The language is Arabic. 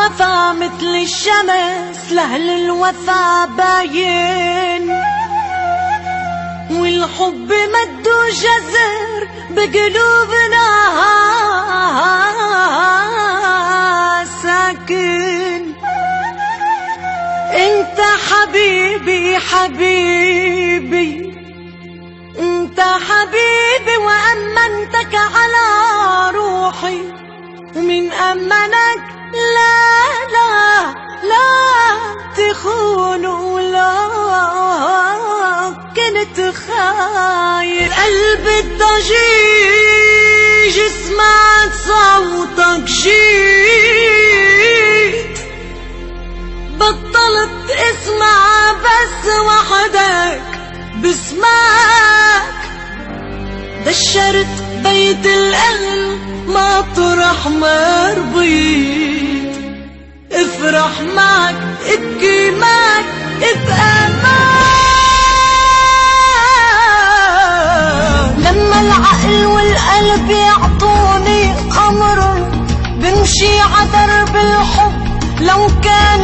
الوفا مثل الشمس لأهل الوفا باين، والحب مده جزر بقلوبنا ساكن. انت حبيبي حبيبي انت حبيبي، وأمنتك على روحي، ومن أمنك لا لا لا تخون، ولا كنت خاين. قلبي الضجيج سمعت صوتك جيت، بطلت اسمع بس وحدك بسمعك. دشرت بيت الأهل مطرح ما رضيت، افرح معك ابكي معك ابقى معك. لما العقل والقلب يعطوني أمر بمشي عدرب الحب، لو كان